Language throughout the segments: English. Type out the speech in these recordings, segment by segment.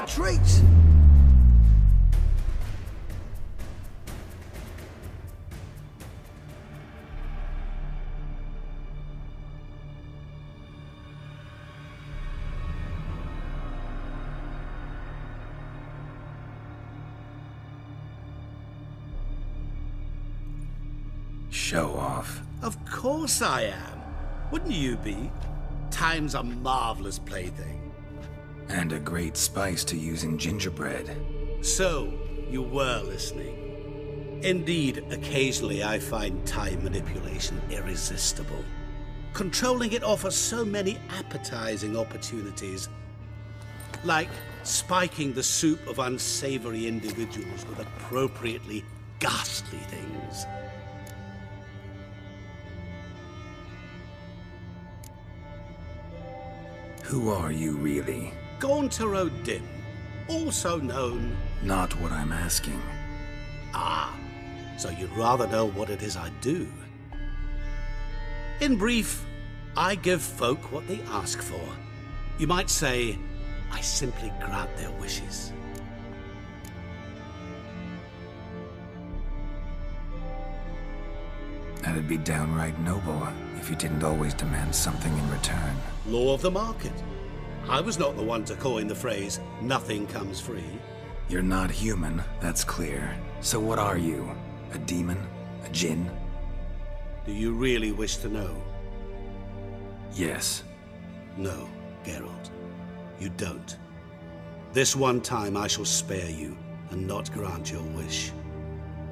Retreat! Show off. Of course I am. Wouldn't you be? Time's a marvelous plaything. And a great spice to use in gingerbread. So, you were listening. Indeed, occasionally I find time manipulation irresistible. Controlling it offers so many appetizing opportunities. Like spiking the soup of unsavory individuals with appropriately ghastly things. Who are you, really? Gauntero Din, also known... Not what I'm asking. Ah, so you'd rather know what it is I do. In brief, I give folk what they ask for. You might say, I simply grant their wishes. That'd be downright noble if you didn't always demand something in return. Law of the market. I was not the one to coin the phrase, nothing comes free. You're not human, that's clear. So what are you? A demon? A djinn? Do you really wish to know? Yes. No, Geralt. You don't. This one time I shall spare you and not grant your wish.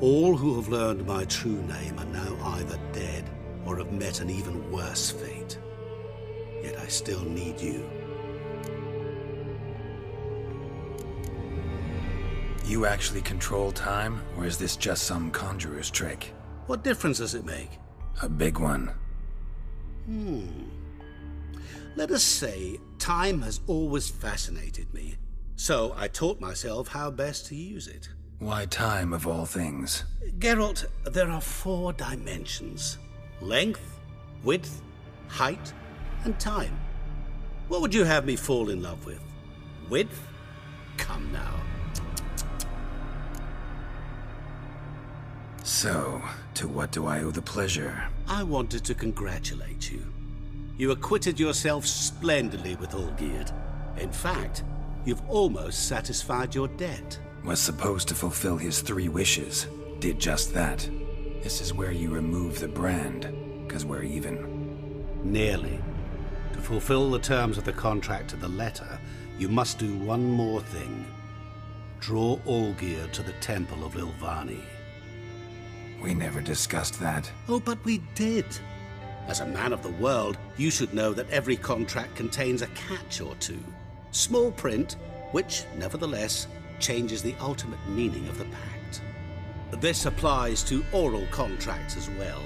All who have learned my true name are now either dead or have met an even worse fate. Yet I still need you. You actually control time, or is this just some conjurer's trick? What difference does it make? A big one. Let us say, time has always fascinated me. So I taught myself how best to use it. Why time, of all things? Geralt, there are 4 dimensions. Length, width, height, and time. What would you have me fall in love with? Width? Come now. So, to what do I owe the pleasure? I wanted to congratulate you. You acquitted yourself splendidly with Olgierd. In fact, you've almost satisfied your debt. Was supposed to fulfill his 3 wishes. Did just that. This is where you remove the brand, 'cause we're even. Nearly. To fulfill the terms of the contract to the letter, you must do one more thing. Draw Olgierd to the Temple of Lilvani. We never discussed that. Oh, but we did. As a man of the world, you should know that every contract contains a catch or two. Small print, which, nevertheless, changes the ultimate meaning of the pact. This applies to oral contracts as well.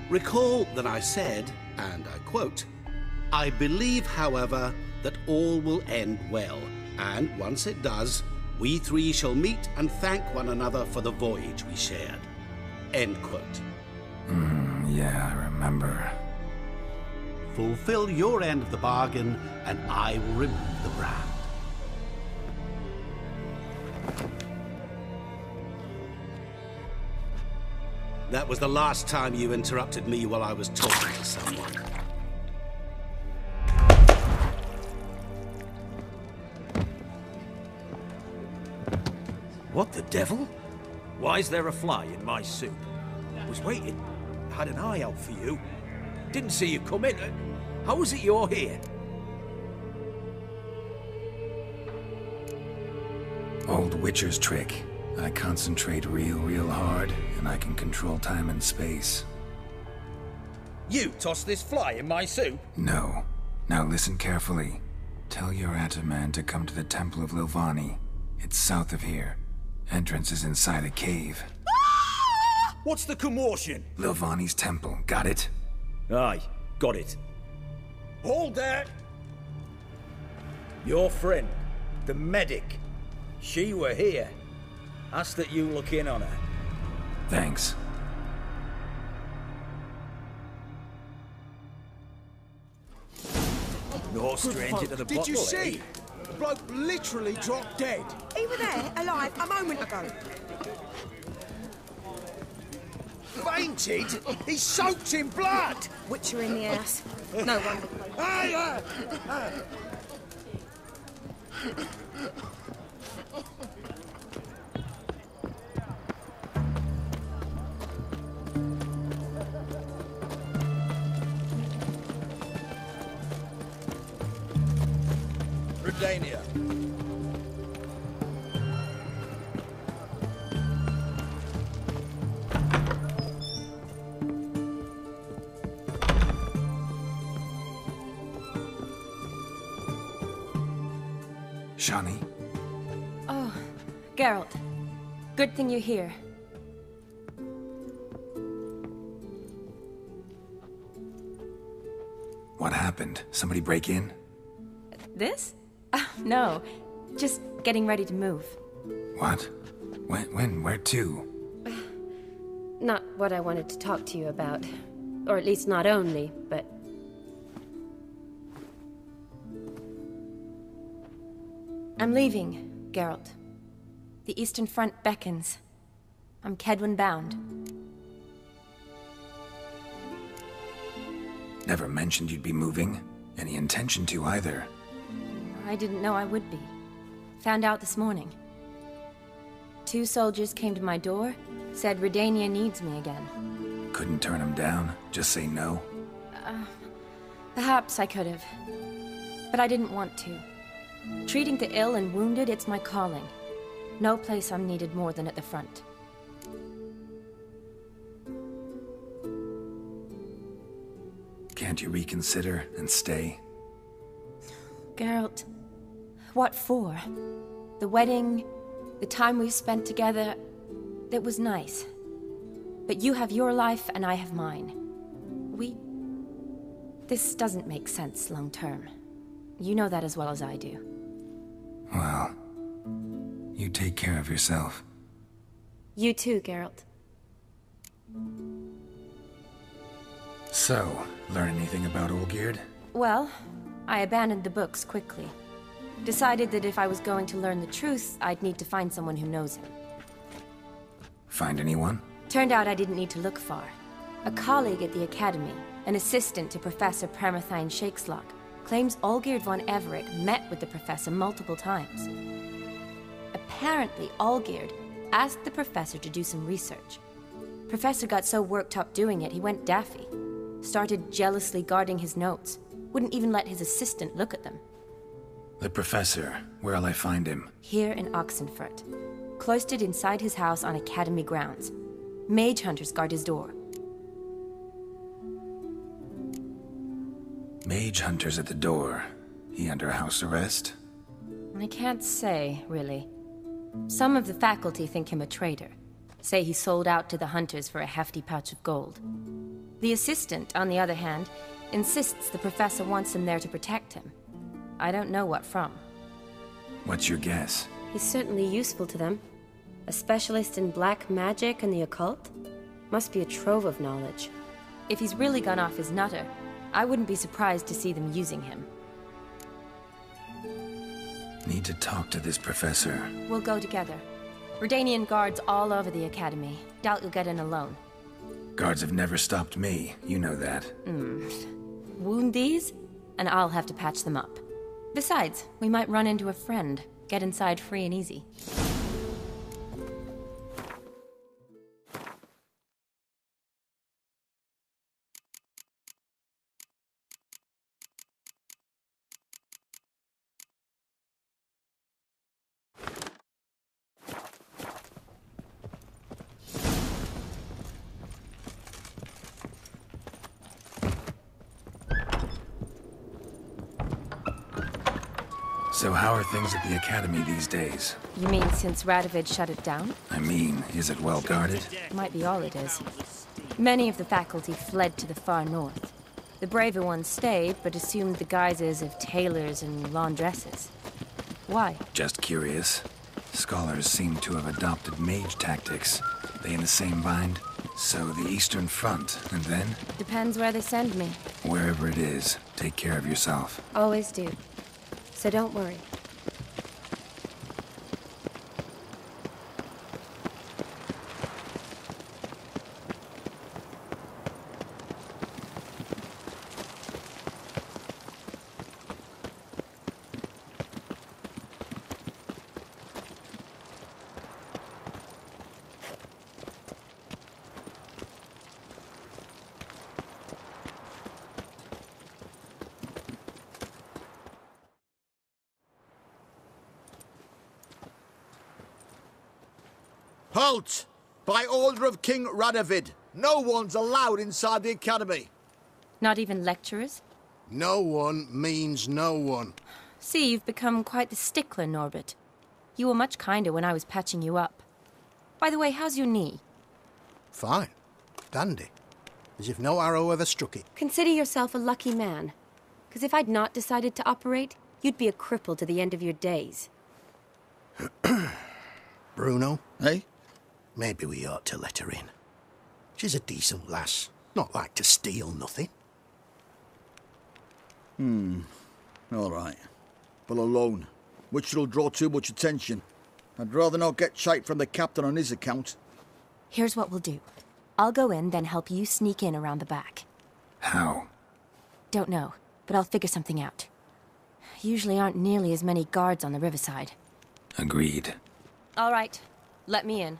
Recall that I said, and I quote, "I believe, however, that all will end well, and once it does, we 3 shall meet and thank one another for the voyage we shared." End quote. Yeah, I remember. Fulfill your end of the bargain, and I will remove the brand. That was the last time you interrupted me while I was talking to someone. What the devil? Why is there a fly in my soup? I was waiting. I had an eye out for you. Didn't see you come in. How is it you're here? Old Witcher's trick. I concentrate real hard, and I can control time and space. You tossed this fly in my soup? No. Now listen carefully. Tell your Ataman to come to the Temple of Lilvani. It's south of here. Entrance is inside a cave. What's the commotion? Lilvani's temple, got it? Aye, got it. Hold there! Your friend, the medic, she were here. Ask that you look in on her. Thanks. No stranger to the bottle, Did you see? eh? The bloke literally dropped dead. He was there, alive, a moment ago. Fainted? He's soaked in blood! Witcher in the house. No wonder. Redania. Shani? Oh, Geralt. Good thing you're here. What happened? Somebody break in? This? No. Just getting ready to move. What? When? Where to? Not what I wanted to talk to you about. Or at least not only, but... I'm leaving, Geralt. The Eastern Front beckons. I'm Kedwin bound. Never mentioned you'd be moving. Any intention to either. I didn't know I would be. Found out this morning. 2 soldiers came to my door, said Redania needs me again. Couldn't turn him down? Just say no? Perhaps I could have. But I didn't want to. Treating the ill and wounded, it's my calling. No place I'm needed more than at the front. Can't you reconsider and stay? Geralt, what for? The wedding, the time we've spent together, it was nice. But you have your life and I have mine. This doesn't make sense long term. You know that as well as I do. Well, you take care of yourself. You too, Geralt. So, learn anything about Olgierd? Well, I abandoned the books quickly. Decided that if I was going to learn the truth, I'd need to find someone who knows him. Find anyone? Turned out I didn't need to look far. A colleague at the Academy, an assistant to Professor Permathine Shakeslok, claims Olgierd von Everett met with the professor multiple times. Apparently, Olgierd asked the professor to do some research. Professor got so worked up doing it, he went daffy. Started jealously guarding his notes. Wouldn't even let his assistant look at them. The professor. Where'll I find him? Here in Oxenfurt. Cloistered inside his house on Academy grounds. Mage hunters guard his door. Mage hunters at the door. He under house arrest? I can't say, really. Some of the faculty think him a traitor. Say he sold out to the hunters for a hefty pouch of gold. The assistant, on the other hand, insists the professor wants him there to protect him. I don't know what from. What's your guess? He's certainly useful to them. A specialist in black magic and the occult? Must be a trove of knowledge. If he's really gone off his nutter, I wouldn't be surprised to see them using him. Need to talk to this professor. We'll go together. Redanian guards all over the Academy. Doubt you'll get in alone. Guards have never stopped me, you know that. Wound these, and I'll have to patch them up. Besides, we might run into a friend. Get inside free and easy. So how are things at the Academy these days? You mean since Radovid shut it down? I mean, is it well guarded? Might be all it is. Many of the faculty fled to the far north. The braver ones stayed, but assumed the guises of tailors and laundresses. Why? Just curious. Scholars seem to have adopted mage tactics. They in the same bind? So the Eastern Front, and then? Depends where they send me. Wherever it is, take care of yourself. Always do. So don't worry. Halt! By order of King Radovid, no one's allowed inside the academy. Not even lecturers? No one means no one. See, you've become quite the stickler, Norbert. You were much kinder when I was patching you up. By the way, how's your knee? Fine. Dandy. As if no arrow ever struck it. Consider yourself a lucky man. Because if I'd not decided to operate, you'd be a cripple to the end of your days. Bruno? Hey? Maybe we ought to let her in. She's a decent lass. Not like to steal nothing. All right. But alone, which will draw too much attention. I'd rather not get shite from the captain on his account. Here's what we'll do. I'll go in, then help you sneak in around the back. How? Don't know, but I'll figure something out. Usually aren't nearly as many guards on the riverside. Agreed. All right, let me in.